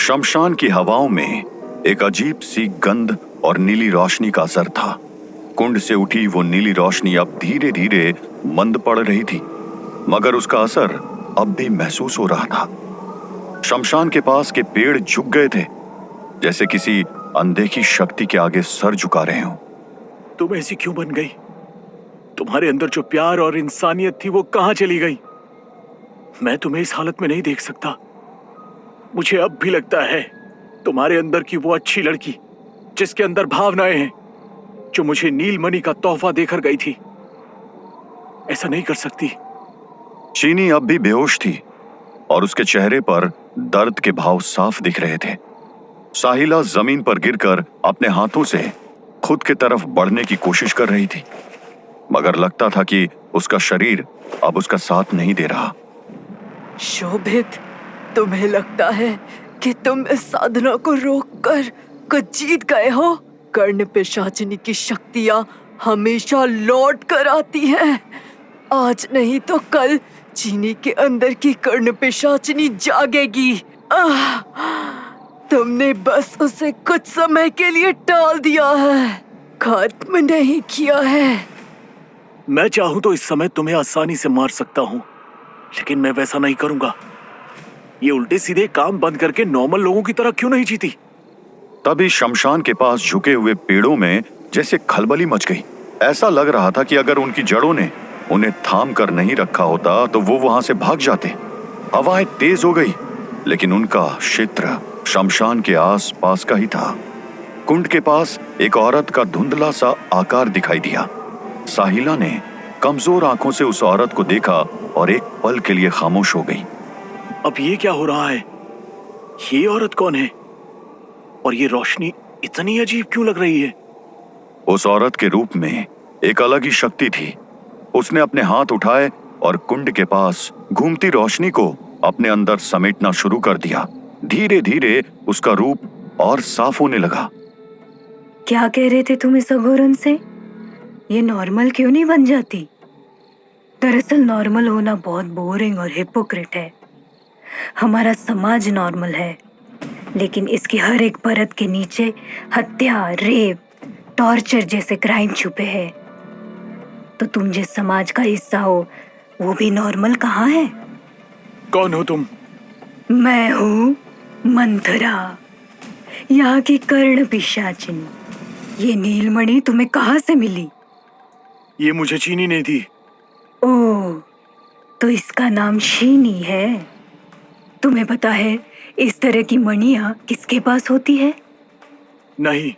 शमशान की हवाओं में एक अजीब सी गंध और नीली रोशनी का असर था। कुंड से उठी वो नीली रोशनी अब धीरे धीरे मंद पड़ रही थी, मगर उसका असर अब भी महसूस हो रहा था। शमशान के पास के पेड़ झुक गए थे, जैसे किसी अनदेखी शक्ति के आगे सर झुका रहे हों। तुम ऐसी क्यों बन गई? तुम्हारे अंदर जो प्यार और इंसानियत थी वो कहां चली गई? मैं तुम्हें इस हालत में नहीं देख सकता। मुझे अब भी लगता है तुम्हारे अंदर की वो अच्छी लड़की जिसके अंदर भावनाएं हैं, जो मुझे नीलमणि का तोहफा देकर गई थी, ऐसा नहीं कर सकती। चीनी अब भी बेहोश थी और उसके चेहरे पर दर्द के भाव साफ दिख रहे थे। साहिला जमीन पर गिरकर अपने हाथों से खुद की तरफ बढ़ने की कोशिश कर रही थी, मगर लगता था कि उसका शरीर अब उसका साथ नहीं दे रहा। शोभित, तुम्हें लगता है कि तुम इस साधना को रोककर कुछ जीत गए हो? कर्ण पिशाचिनी की शक्तियां हमेशा लौट कर आती हैं। आज नहीं तो कल चीनी के अंदर की कर्ण पिशाचिनी जागेगी। तुमने बस उसे कुछ समय के लिए टाल दिया है, खत्म नहीं किया है। मैं चाहूं तो इस समय तुम्हें आसानी से मार सकता हूं, लेकिन मैं वैसा नहीं करूंगा। ये उल्टे सीधे काम बंद करके नॉर्मल लोगों की तरह क्यों नहीं जीती? तभी शमशान के पास झुके हुए पेड़ों में जैसे खलबली मच गई। ऐसा लग रहा था कि अगर उनकी जड़ों ने उन्हें थाम कर नहीं रखा होता तो वो वहां से भाग जाते। हवाएं तेज हो गई, लेकिन उनका क्षेत्र शमशान के आस पास का ही था। कुंड के पास एक औरत का धुंधला सा आकार दिखाई दिया। साहिला ने कमजोर आंखों से उस औरत को देखा और एक पल के लिए खामोश हो गई। अब ये क्या हो रहा है? ये औरत कौन है? और ये रोशनी इतनी अजीब क्यों लग रही है? उस औरत के रूप में एक अलग ही शक्ति थी। उसने अपने हाथ उठाए और कुंड के पास घूमती रोशनी को अपने अंदर समेटना शुरू कर दिया। धीरे धीरे उसका रूप और साफ होने लगा। क्या कह रहे थे तुम इस अघोरन से? ये नॉर्मल क्यों नहीं बन जाती? दरअसल नॉर्मल होना बहुत बोरिंग और हिपोक्रेट है। हमारा समाज नॉर्मल है, लेकिन इसकी हर एक परत के नीचे हत्या, रेप, टॉर्चर जैसे क्राइम छुपे हैं। तो तुम जिस समाज का हिस्सा हो वो भी नॉर्मल कहाँ है? कौन हो तुम? मैं हूँ मंथरा, यहाँ की कर्ण पिशाचिनी। ये नीलमणि तुम्हें कहाँ से मिली? ये मुझे चीनी ने दी। ओह, तो इसका नाम शीनी है। तुम्हें पता है इस तरह की मणियां किसके पास होती है? नहीं।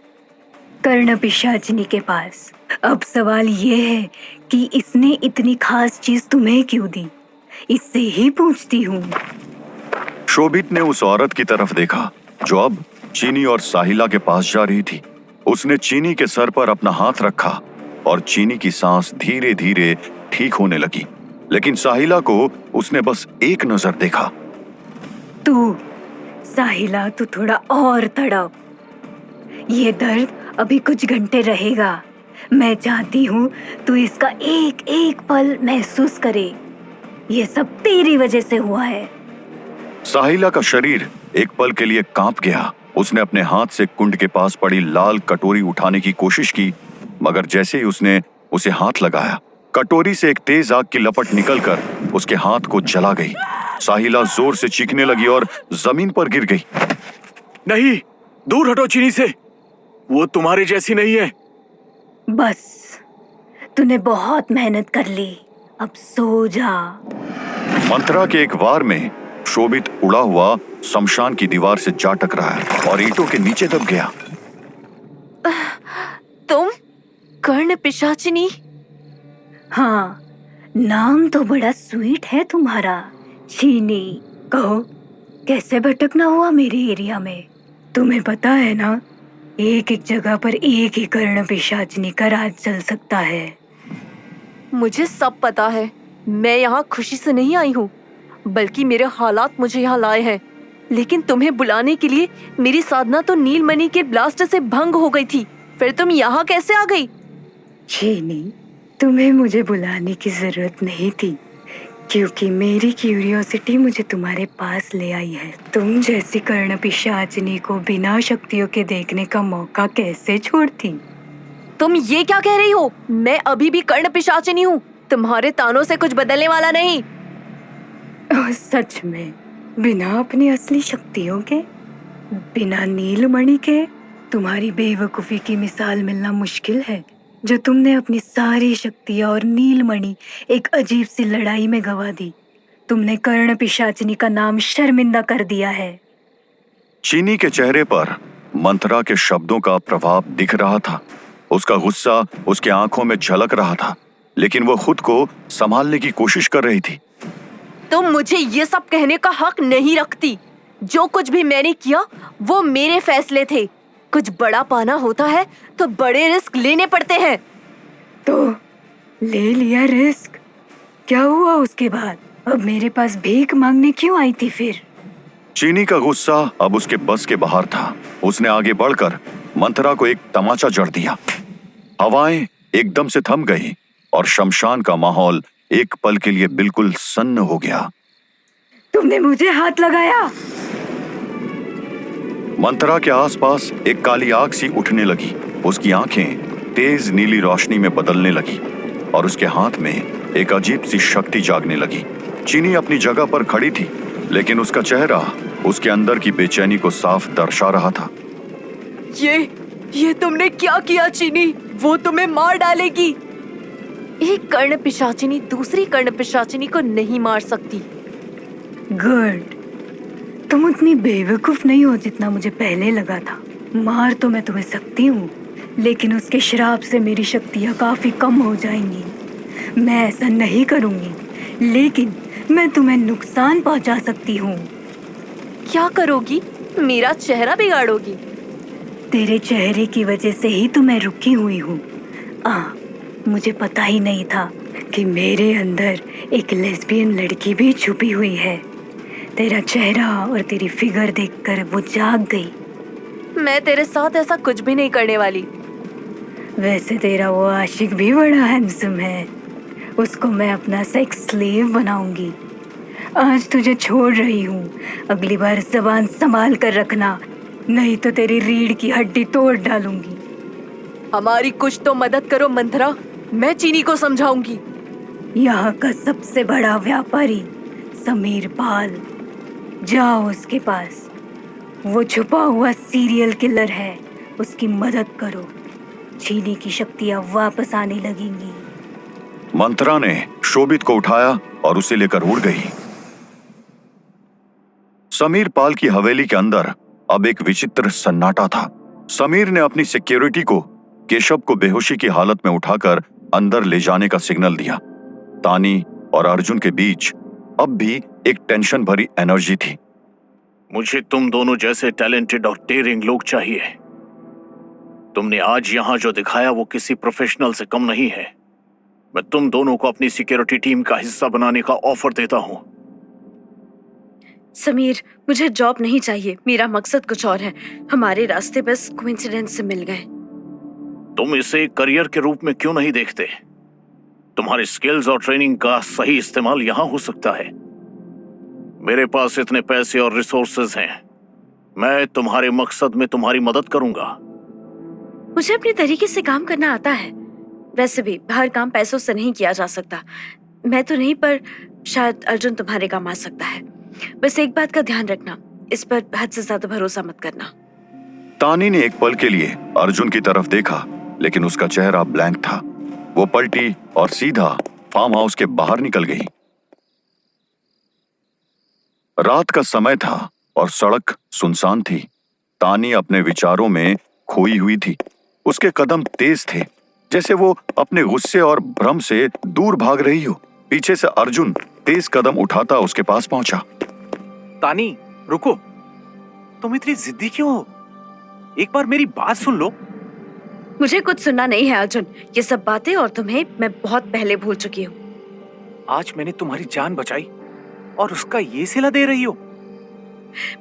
कर्ण पिशाचिनी के पास। अब सवाल ये है कि इसने इतनी खास चीज तुम्हें क्यों दी? इससे ही पूछती हूँ। शोभित ने उस औरत की तरफ देखा जो अब चीनी और साहिला के पास जा रही थी। उसने चीनी के सर पर अपना हाथ रखा और चीनी की सांस धीरे धीरे ठीक होने लगी, लेकिन साहिला को उसने बस एक नजर देखा। तू साहिला, तू थोड़ा और तड़प। ये दर्द अभी कुछ घंटे रहेगा। मैं चाहती हूँ तू इसका एक एक पल महसूस करे। ये सब तेरी वजह से हुआ है। साहिला का शरीर एक पल के लिए कांप गया। उसने अपने हाथ से कुंड के पास पड़ी लाल कटोरी उठाने की कोशिश की, मगर जैसे ही उसने उसे हाथ लगाया, कटोरी से एक तेज आग की लपट निकलकर उसके हाथ को जला गई। साहिला जोर से चीखने लगी और जमीन पर गिर गई। नहीं, दूर हटो चीनी से। वो तुम्हारे जैसी नहीं है। बस, तूने बहुत मेहनत कर ली, अब सो जा। मंथरा के एक वार में शोभित उड़ा हुआ शमशान की दीवार से जा टकराया और ईंटों के नीचे दब गया। तुम कर्ण पिशाचिनी? हाँ, नाम तो बड़ा स्वीट है तुम्हारा, चीनी। कहो, कैसे भटकना हुआ मेरे एरिया में? तुम्हें पता है ना, एक एक जगह पर एक ही कर्ण पिशाचिनी का राज चल सकता है। मुझे सब पता है। मैं यहाँ खुशी से नहीं आई हूँ, बल्कि मेरे हालात मुझे यहाँ लाए हैं। लेकिन तुम्हें बुलाने के लिए मेरी साधना तो नीलमणि के ब्लास्ट से भंग हो गई थी। फिर तुम यहाँ कैसे आ गई? चीनी, तुम्हें मुझे बुलाने की जरूरत नहीं थी, क्योंकि मेरी क्यूरियोसिटी मुझे तुम्हारे पास ले आई है। तुम जैसी कर्ण पिशाचिनी को बिना शक्तियों के देखने का मौका कैसे छोड़ती? तुम ये क्या कह रही हो? मैं अभी भी कर्ण पिशाचिनी हूँ। तुम्हारे तानों से कुछ बदलने वाला नहीं। ओह, सच में? बिना अपनी असली शक्तियों के, बिना नीलमणि के? तुम्हारी बेवकूफी की मिसाल मिलना मुश्किल है। जो तुमने अपनी सारी शक्तियां और नीलमणि एक अजीब सी लड़ाई में गंवा दी। तुमने कर्ण पिशाचिनी का नाम शर्मिंदा कर दिया है। चीनी के चेहरे पर मंथरा के शब्दों का प्रभाव दिख रहा था। उसका गुस्सा उसके आंखों में झलक रहा था, लेकिन वो खुद को संभालने की कोशिश कर रही थी। तुम मुझे ये सब कहने का हक नहीं रखती। जो कुछ भी मैंने किया वो मेरे फैसले थे। कुछ बड़ा पाना होता है तो बड़े रिस्क लेने पड़ते हैं। तो ले लिया रिस्क, क्या हुआ उसके बाद? अब मेरे पास भीख मांगने क्यों आई थी फिर? चीनी का गुस्सा अब उसके बस के बाहर था। उसने आगे बढ़कर मंथरा को एक तमाचा जड़ दिया। हवाएं एकदम से थम गई और शमशान का माहौल एक पल के लिए बिल्कुल सन्न हो गया। तुमने मुझे हाथ लगाया। मंथरा के आसपास एक काली आग सी उठने लगी। उसकी आंखें तेज नीली रोशनी में बदलने लगी और उसके हाथ में एक अजीब सी शक्ति जागने लगी। चीनी अपनी जगह पर खड़ी थी, लेकिन उसका चेहरा उसके अंदर की बेचैनी को साफ दर्शा रहा था। ये तुमने क्या किया चीनी? वो तुम्हें मार डालेगी। एक कर्ण पिशाचिनी दूसरी कर्ण पिशाचिनी को नहीं मार सकती। गुड। तुम उतनी बेवकूफ नहीं हो जितना मुझे पहले लगा था। मार तो मैं तुम्हें सकती हूँ, लेकिन उसके श्राप से मेरी शक्तियाँ काफी कम हो जाएंगी। मैं ऐसा नहीं करूँगी, लेकिन मैं तुम्हें नुकसान पहुँचा सकती हूँ। क्या करोगी? मेरा चेहरा बिगाड़ोगी? तेरे चेहरे की वजह से ही तो मैं रुकी हुई हूँ। मुझे पता ही नहीं था कि मेरे अंदर एक लेस्बियन लड़की भी छुपी हुई है। तेरा चेहरा और तेरी फिगर देखकर वो जाग गई। मैं तेरे साथ ऐसा कुछ भी नहीं करने वाली। वैसे तेरा वो आशिक भी बड़ा हैंडसम है। उसको मैं अपना सेक्स स्लेव बनाऊंगी। आज तुझे छोड़ रही हूँ। अगली बार जबान संभाल कर रखना, नहीं तो तेरी रीढ़ की हड्डी तोड़ डालूंगी। हमारी कुछ तो मदद करो मंथरा, मैं चीनी को समझाऊंगी। यहाँ का सबसे बड़ा व्यापारी समीर पाल, जाओ उसके पास। वो छुपा हुआ सीरियल किलर है, उसकी मदद करो। चीनी की शक्तियाँ वापस आने लगेंगी। मंथरा ने शोभित को उठाया और उसे लेकर उड़ गई। समीर पाल की हवेली के अंदर अब एक विचित्र सन्नाटा था। समीर ने अपनी सिक्योरिटी को केशव को बेहोशी की हालत में उठाकर अंदर ले जाने का सिग्नल दिया। तानी और अर्जुन के बीच अब भी एक टेंशन भरी एनर्जी थी। मुझे तुम दोनों जैसे टैलेंटेड और डेयरिंग लोग चाहिए। तुमने आज यहाँ जो दिखाया वो किसी प्रोफेशनल से कम नहीं है। मैं तुम दोनों को अपनी सिक्योरिटी टीम का हिस्सा बनाने का ऑफर देता हूँ। समीर, मुझे जॉब नहीं चाहिए। मेरा मकसद कुछ और है। हमारे रास्ते बस कोइंसिडेंस से मिल गए। तुम इसे करियर के रूप में क्यों नहीं देखते? तुम्हारे स्किल्स और ट्रेनिंग का सही इस्तेमाल यहाँ हो सकता है। मेरे पास इतने पैसे और रिसोर्सेज हैं। मैं तुम्हारे मकसद में तुम्हारी मदद करूंगा। मुझे अपने तरीके से काम करना आता है। वैसे भी हर काम पैसों से नहीं किया जा सकता। मैं तो नहीं, पर शायद अर्जुन तुम्हारे काम आ सकता है। बस एक बात का ध्यान रखना, इस पर हद से ज्यादा भरोसा मत करना। तानी ने एक पल के लिए अर्जुन की तरफ देखा, लेकिन उसका चेहरा ब्लैंक था। वो पलटी और सीधा फार्म हाउस के बाहर निकल गई। रात का समय था और सड़क सुनसान थी। तानी अपने विचारों में खोई हुई थी। उसके कदम तेज थे, जैसे वो अपने गुस्से और भ्रम से दूर भाग रही हो। पीछे से अर्जुन तेज कदम उठाता उसके पास पहुंचा। तानी, रुको। तुम इतनी जिद्दी क्यों हो? एक बार मेरी बात सुन लो। मुझे कुछ सुनना नहीं है अर्जुन। ये सब बातें और तुम्हें मैं बहुत पहले भूल चुकी हूँ। आज मैंने तुम्हारी जान बचाई और उसका ये सिला दे रही हो?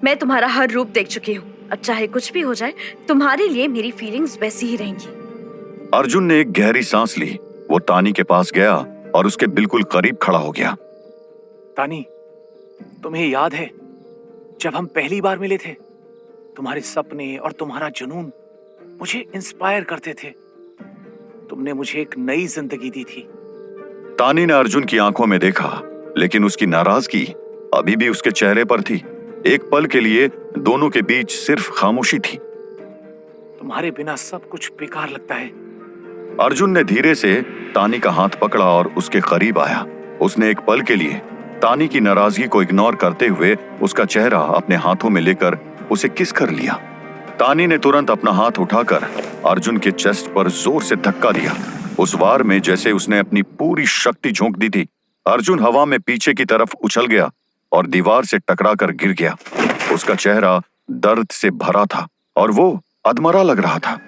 मैं तुम्हारा हर रूप देख चुकी हूँ। अब चाहे कुछ भी हो जाए, तुम्हारे लिए मेरी फीलिंग्स वैसी ही रहेंगी। अर्जुन ने एक गहरी सांस ली। वो तानी के पास गया और उसके बिल्कुल करीब खड़ा हो गया। तानी, तुम्हें याद है जब हम पहली बार मिले थे? तुम्हारे सपने और तुम्हारा जुनून मुझे इंस्पायर करते थे। तुमने मुझे एक नई जिंदगी दी थी। तानी ने अर्जुन की आंखों में देखा, लेकिन उसकी नाराजगी अभी भी उसके चेहरे पर थी। एक पल के लिए दोनों के बीच सिर्फ खामोशी थी। तुम्हारे बिना सब कुछ बेकार लगता है। अर्जुन ने धीरे से तानी का हाथ पकड़ा और उसके करीब आया। उसने एक पल के लिए तानी की नाराजगी को इग्नोर करते हुए उसका चेहरा अपने हाथों में लेकर उसे किस कर लिया। तानी ने तुरंत अपना हाथ उठाकर अर्जुन के चेस्ट पर जोर से धक्का दिया। उस वार में जैसे उसने अपनी पूरी शक्ति झोंक दी थी। अर्जुन हवा में पीछे की तरफ उछल गया और दीवार से टकराकर गिर गया। उसका चेहरा दर्द से भरा था और वो अधमरा लग रहा था।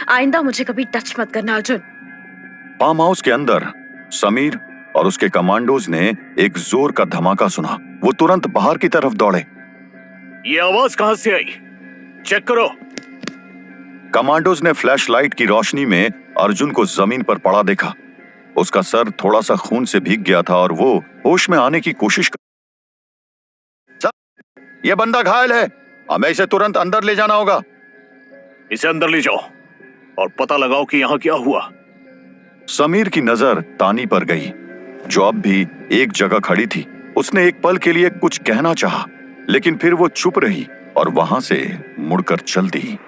आइंदा मुझे कभी टच मत करना अर्जुन। फार्म हाउस के अंदर समीर और उसके कमांडोज ने एक जोर का धमाका सुना। वो तुरंत बाहर की तरफ दौड़े। ये आवाज कहां से आई? चेक करो। कमांडोज ने फ्लैशलाइट की रोशनी में अर्जुन को जमीन पर पड़ा देखा। उसका सर थोड़ा सा खून से भीग गया था और वो होश में आने की कोशिश कर। ये बंदा घायल है, हमें इसे तुरंत अंदर ले जाना होगा। इसे अंदर ले जाओ और पता लगाओ कि यहाँ क्या हुआ। समीर की नजर तानी पर गई, जो अब भी एक जगह खड़ी थी। उसने एक पल के लिए कुछ कहना चाहा, लेकिन फिर वो चुप रही और वहां से मुड़कर चल दी।